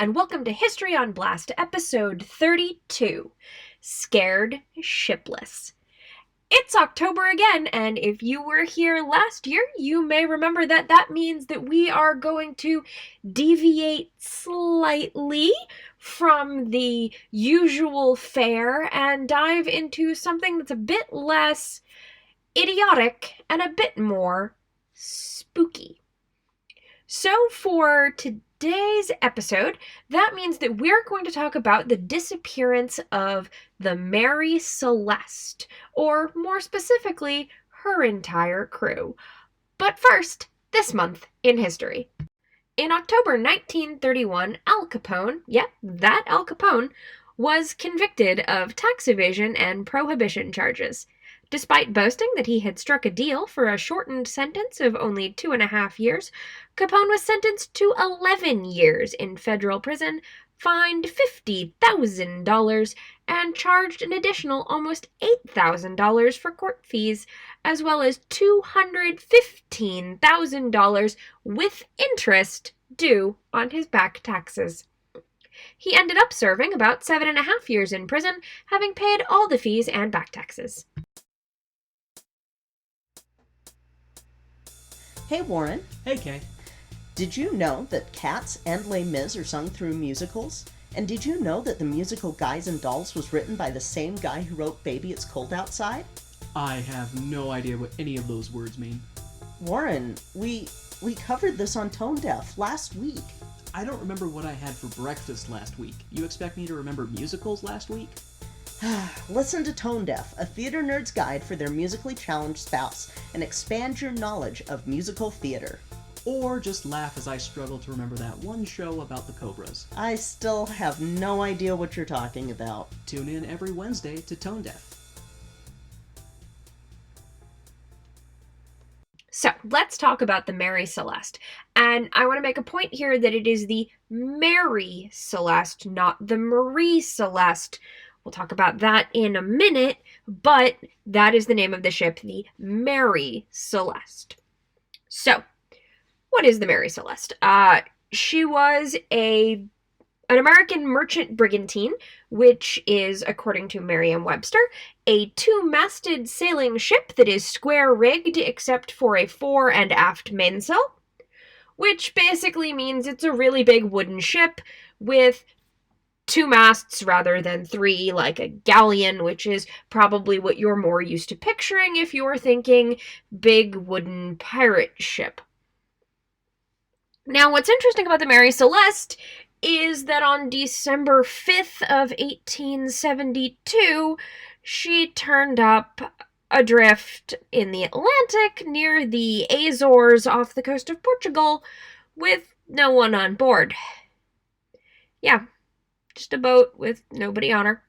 and welcome to History on Blast, episode 32, Scared Shipless. It's October again, and if you were here last year, you may remember that means that we are going to deviate slightly from the usual fare and dive into something that's a bit less idiotic and a bit more spooky. So for today's episode, that means that we're going to talk about the disappearance of the Mary Celeste, or more specifically, her entire crew. But first, this month in history. In October 1931, Al Capone, that Al Capone, was convicted of tax evasion and prohibition charges. Despite boasting that he had struck a deal for a shortened sentence of only 2.5 years, Capone was sentenced to 11 years in federal prison, fined $50,000, and charged an additional almost $8,000 for court fees, as well as $215,000 with interest due on his back taxes. He ended up serving about 7.5 years in prison, having paid all the fees and back taxes. Hey Warren. Hey Kay. Did you know that Cats and Les Mis are sung through musicals? And did you know that the musical Guys and Dolls was written by the same guy who wrote Baby It's Cold Outside? I have no idea what any of those words mean. Warren, we covered this on Tone Deaf last week. I don't remember what I had for breakfast last week. You expect me to remember musicals last week? Listen to Tone Deaf, a theater nerd's guide for their musically challenged spouse, and expand your knowledge of musical theater. Or just laugh as I struggle to remember that one show about the Cobras. I still have no idea what you're talking about. Tune in every Wednesday to Tone Deaf. So, let's talk about the Mary Celeste. And I want to make a point here that it is the Mary Celeste, not the Marie Celeste. We'll talk about that in a minute, but that is the name of the ship, the Mary Celeste. So, what is the Mary Celeste? She was an American merchant brigantine, which is, according to Merriam-Webster, a two-masted sailing ship that is square-rigged except for a fore and aft mainsail, which basically means it's a really big wooden ship with 2 masts rather than 3, like a galleon, which is probably what you're more used to picturing if you're thinking big wooden pirate ship. Now, what's interesting about the Mary Celeste is that on December 5th of 1872, she turned up adrift in the Atlantic near the Azores off the coast of Portugal with no one on board. Yeah. Just a boat with nobody on her,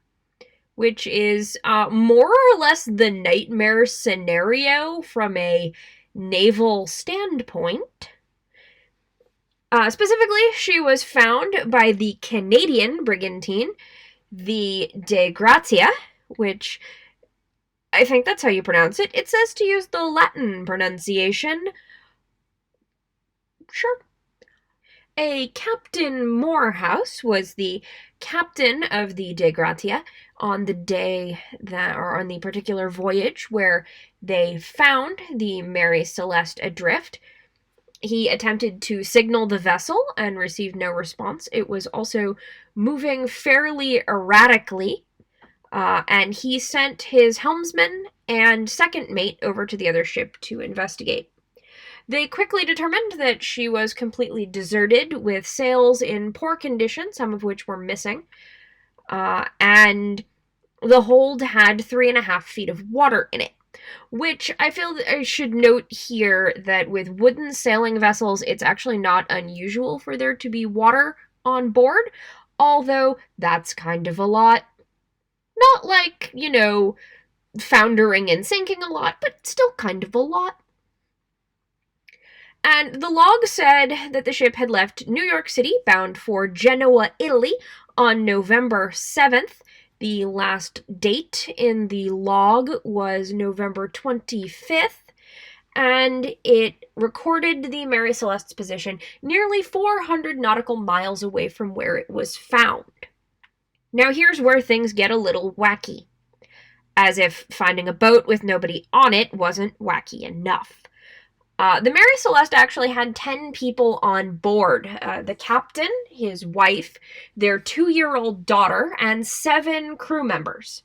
which is more or less the nightmare scenario from a naval standpoint. Specifically, she was found by the Canadian brigantine, the De Gratia, which I think that's how you pronounce it. It says to use the Latin pronunciation. Sure. A Captain Morehouse was the captain of the De Gratia on the day on the particular voyage where they found the Mary Celeste adrift. He attempted to signal the vessel and received no response. It was also moving fairly erratically, and he sent his helmsman and second mate over to the other ship to investigate. They quickly determined that she was completely deserted, with sails in poor condition, some of which were missing, and the hold had 3.5 feet of water in it, which I feel that I should note here that with wooden sailing vessels, it's actually not unusual for there to be water on board, although that's kind of a lot. Not like, foundering and sinking a lot, but still kind of a lot. And the log said that the ship had left New York City, bound for Genoa, Italy, on November 7th. The last date in the log was November 25th, and it recorded the Mary Celeste's position nearly 400 nautical miles away from where it was found. Now here's where things get a little wacky, as if finding a boat with nobody on it wasn't wacky enough. The Mary Celeste actually had 10 people on board. The captain, his wife, their 2-year-old daughter, and 7 crew members.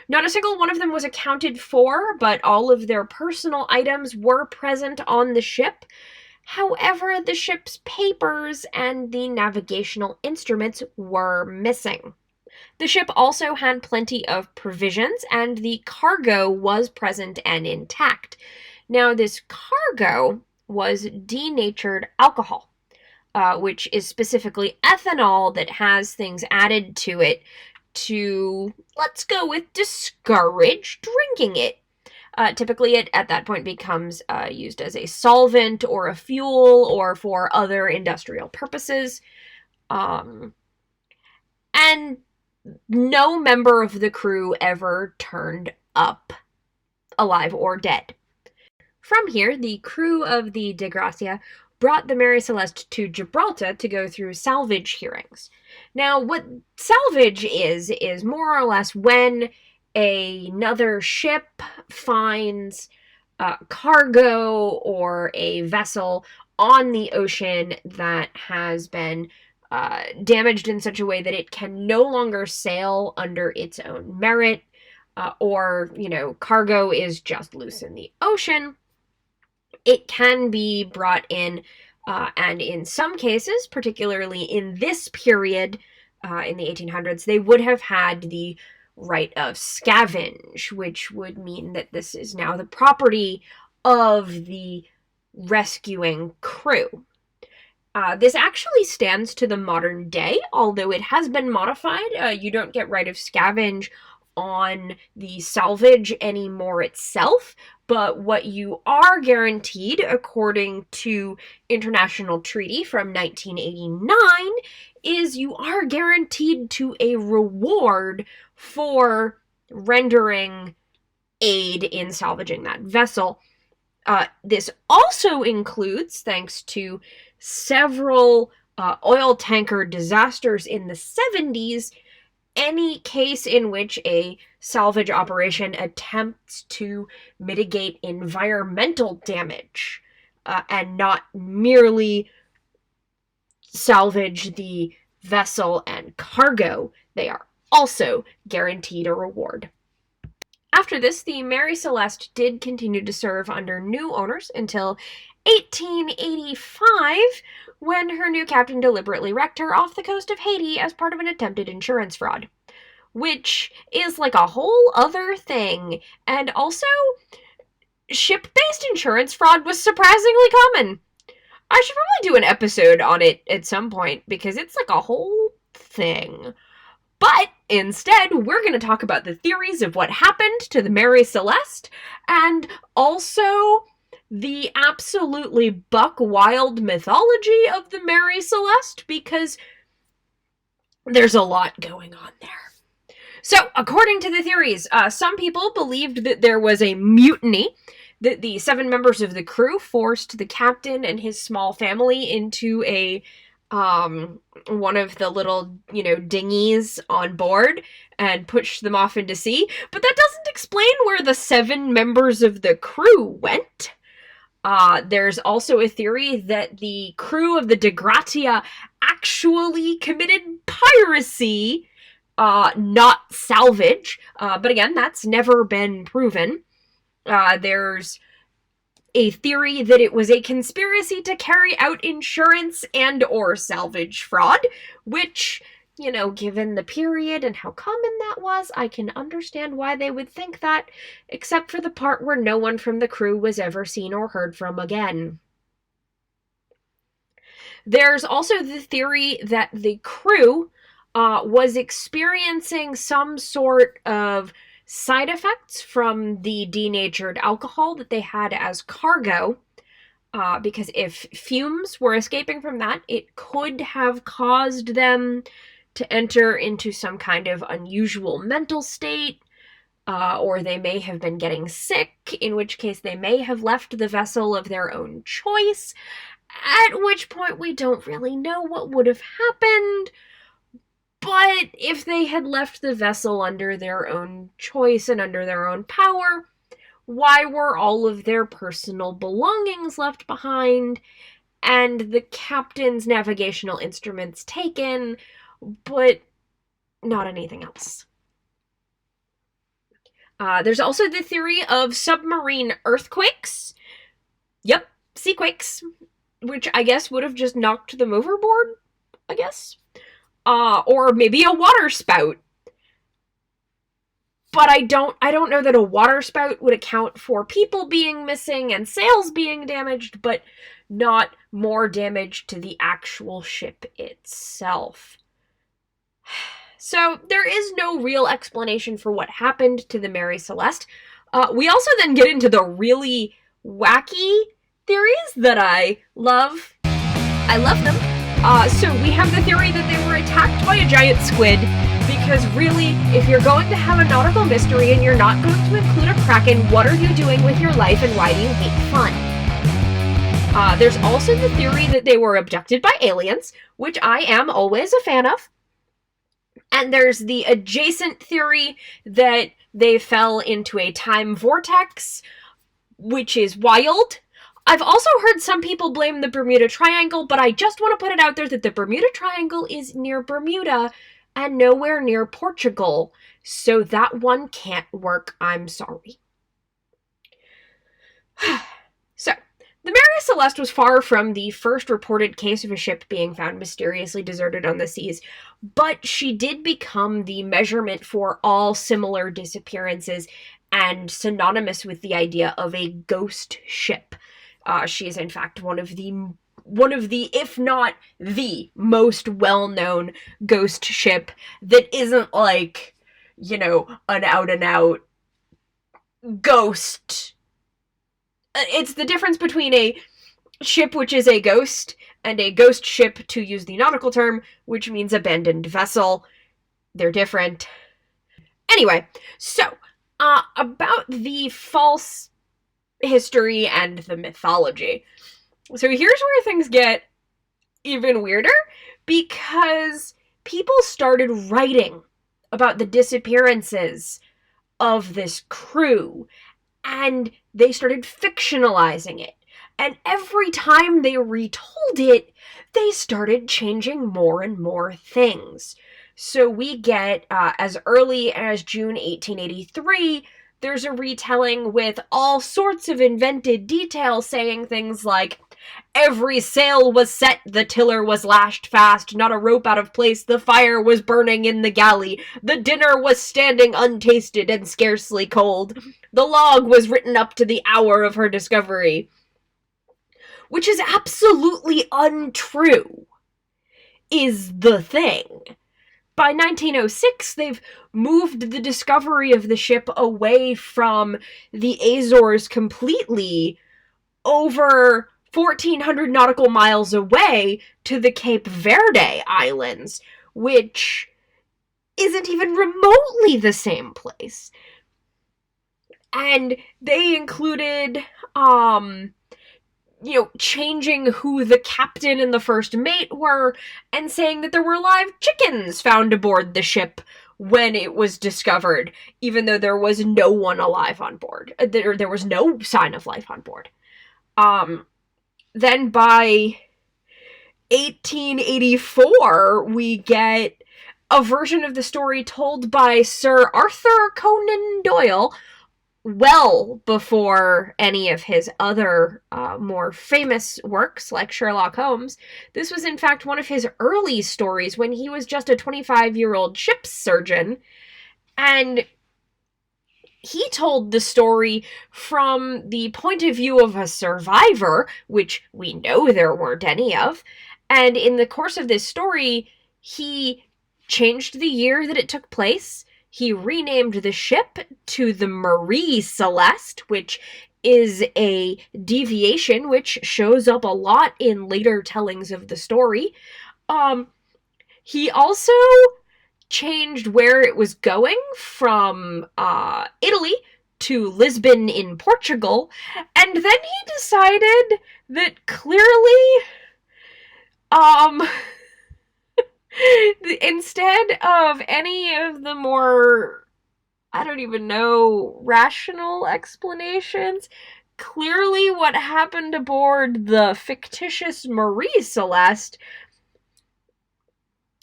Not a single one of them was accounted for, but all of their personal items were present on the ship. However, the ship's papers and the navigational instruments were missing. The ship also had plenty of provisions, and the cargo was present and intact. Now, this cargo was denatured alcohol, which is specifically ethanol that has things added to it to, let's go with, discourage drinking it. Typically, it at that point becomes used as a solvent or a fuel or for other industrial purposes. And no member of the crew ever turned up alive or dead. From here, the crew of the De Gracia brought the Mary Celeste to Gibraltar to go through salvage hearings. Now, what salvage is more or less when another ship finds cargo or a vessel on the ocean that has been damaged in such a way that it can no longer sail under its own merit, or, cargo is just loose in the ocean. It can be brought in, and in some cases, particularly in this period, in the 1800s, they would have had the right of scavenge, which would mean that this is now the property of the rescuing crew. This actually stands to the modern day, although it has been modified. You don't get right of scavenge on the salvage anymore itself, but what you are guaranteed, according to international treaty from 1989, is you are guaranteed to a reward for rendering aid in salvaging that vessel. This also includes, thanks to several oil tanker disasters in the 70s, any case in which a salvage operation attempts to mitigate environmental damage and not merely salvage the vessel and cargo, they are also guaranteed a reward. After this, the Mary Celeste did continue to serve under new owners until 1885, when her new captain deliberately wrecked her off the coast of Haiti as part of an attempted insurance fraud. Which is like a whole other thing. And also, ship-based insurance fraud was surprisingly common. I should probably do an episode on it at some point, because it's like a whole thing. But instead, we're going to talk about the theories of what happened to the Mary Celeste, and also the absolutely buck-wild mythology of the Mary Celeste, because there's a lot going on there. So, according to the theories, some people believed that there was a mutiny, that the 7 members of the crew forced the captain and his small family into a one of the little, dinghies on board and pushed them off into sea. But that doesn't explain where the 7 members of the crew went. There's also a theory that the crew of the De Gracia actually committed piracy, not salvage. But again, that's never been proven. There's a theory that it was a conspiracy to carry out insurance and or salvage fraud, which, given the period and how common that was, I can understand why they would think that, except for the part where no one from the crew was ever seen or heard from again. There's also the theory that the crew was experiencing some sort of side effects from the denatured alcohol that they had as cargo, because if fumes were escaping from that, it could have caused them to enter into some kind of unusual mental state, or they may have been getting sick, in which case they may have left the vessel of their own choice, at which point we don't really know what would have happened. But if they had left the vessel under their own choice and under their own power, why were all of their personal belongings left behind and the captain's navigational instruments taken, but not anything else? There's also the theory of submarine earthquakes. Yep, seaquakes, which I guess would have just knocked them overboard, I guess. Or maybe a water spout. But I don't know that a water spout would account for people being missing and sails being damaged, but not more damage to the actual ship itself. So there is no real explanation for what happened to the Mary Celeste. We also then get into the really wacky theories that I love. I love them. So we have the theory that they were attacked by a giant squid, because really, if you're going to have a nautical mystery and you're not going to include a kraken, what are you doing with your life and why do you hate fun? There's also the theory that they were abducted by aliens, which I am always a fan of. And there's the adjacent theory that they fell into a time vortex, which is wild. I've also heard some people blame the Bermuda Triangle, but I just want to put it out there that the Bermuda Triangle is near Bermuda and nowhere near Portugal, so that one can't work. I'm sorry. So, the Mary Celeste was far from the first reported case of a ship being found mysteriously deserted on the seas, but she did become the measurement for all similar disappearances and synonymous with the idea of a ghost ship. She is in fact one of the, if not the most well-known ghost ship that isn't like, an out-and-out ghost. It's the difference between a ship which is a ghost and a ghost ship, to use the nautical term, which means abandoned vessel. They're different. Anyway, so, about the false history and the mythology. So here's where things get even weirder, because people started writing about the disappearances of this crew, and they started fictionalizing it. And every time they retold it, they started changing more and more things. So we get, as early as June 1883, there's a retelling with all sorts of invented details saying things like, every sail was set, the tiller was lashed fast, not a rope out of place, the fire was burning in the galley, the dinner was standing untasted and scarcely cold, the log was written up to the hour of her discovery. Which is absolutely untrue, is the thing. By 1906, they've moved the discovery of the ship away from the Azores completely, over 1,400 nautical miles away to the Cape Verde Islands, which isn't even remotely the same place. And they included, changing who the captain and the first mate were, and saying that there were live chickens found aboard the ship when it was discovered, even though there was no one alive on board. There was no sign of life on board. Then by 1884, we get a version of the story told by Sir Arthur Conan Doyle, well before any of his other more famous works like Sherlock Holmes. This was in fact one of his early stories when he was just a 25-year-old ship's surgeon, and he told the story from the point of view of a survivor, which we know there weren't any of, and in the course of this story, he changed the year that it took place. He renamed the ship to the Mary Celeste, which is a deviation which shows up a lot in later tellings of the story. He also changed where it was going from Italy to Lisbon in Portugal, and then he decided that clearly, instead of any of the more, I don't even know, rational explanations, clearly what happened aboard the fictitious Mary Celeste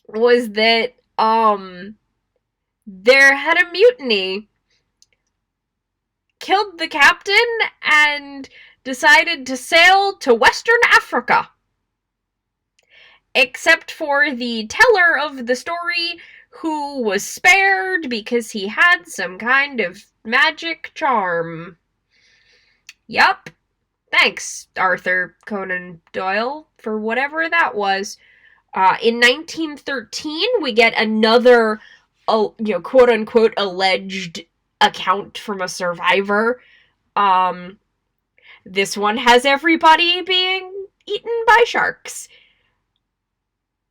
was that, there had a mutiny, killed the captain, and decided to sail to Western Africa. Except for the teller of the story, who was spared because he had some kind of magic charm. Yup. Thanks, Arthur Conan Doyle, for whatever that was. In 1913, we get another, quote-unquote, alleged account from a survivor. This one has everybody being eaten by sharks,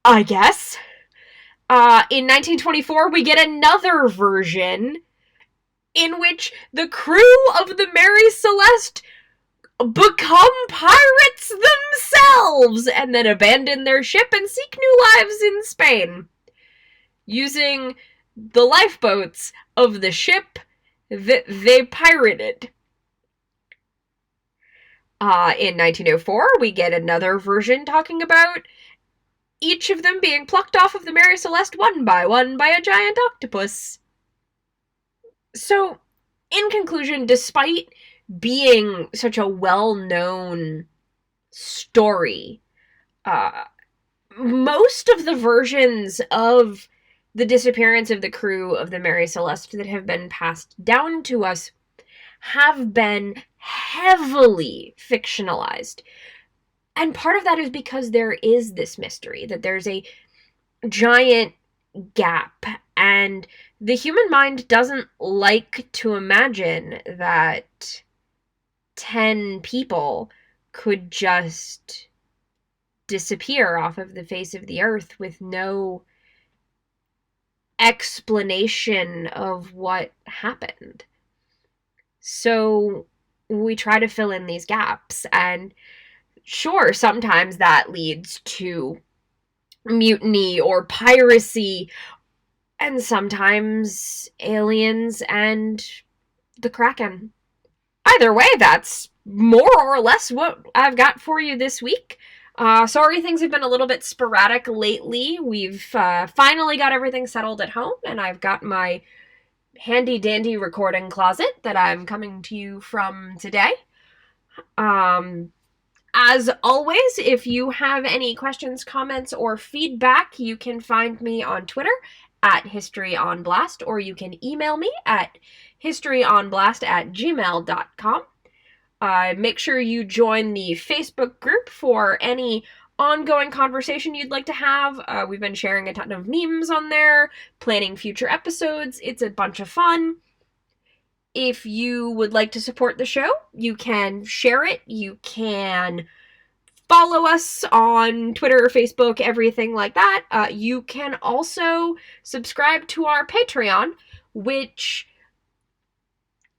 I guess. In 1924, we get another version in which the crew of the Mary Celeste become pirates themselves and then abandon their ship and seek new lives in Spain, using the lifeboats of the ship that they pirated. In 1904, we get another version talking about each of them being plucked off of the Mary Celeste one by a giant octopus. So, in conclusion, despite being such a well-known story, most of the versions of the disappearance of the crew of the Mary Celeste that have been passed down to us have been heavily fictionalized. And part of that is because there is this mystery, that there's a giant gap, and the human mind doesn't like to imagine that 10 people could just disappear off of the face of the earth with no explanation of what happened. So we try to fill in these gaps, and sure, sometimes that leads to mutiny or piracy, and sometimes aliens and the Kraken. Either way, that's more or less what I've got for you this week. Sorry things have been a little bit sporadic lately. We've finally got everything settled at home, and I've got my handy-dandy recording closet that I'm coming to you from today. As always, if you have any questions, comments, or feedback, you can find me on Twitter at historyonblast, or you can email me at historyonblast@gmail.com. Make sure you join the Facebook group for any ongoing conversation you'd like to have. We've been sharing a ton of memes on there, planning future episodes. It's a bunch of fun. If you would like to support the show, you can share it. You can follow us on Twitter, Facebook, everything like that. You can also subscribe to our Patreon, which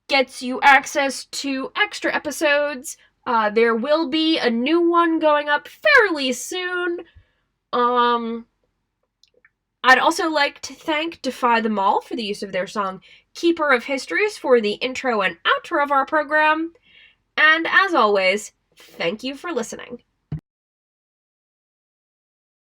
gets you access to extra episodes. There will be a new one going up fairly soon. I'd also like to thank Defy the Mall for the use of their song Keeper of Histories for the intro and outro of our program. And as always, thank you for listening.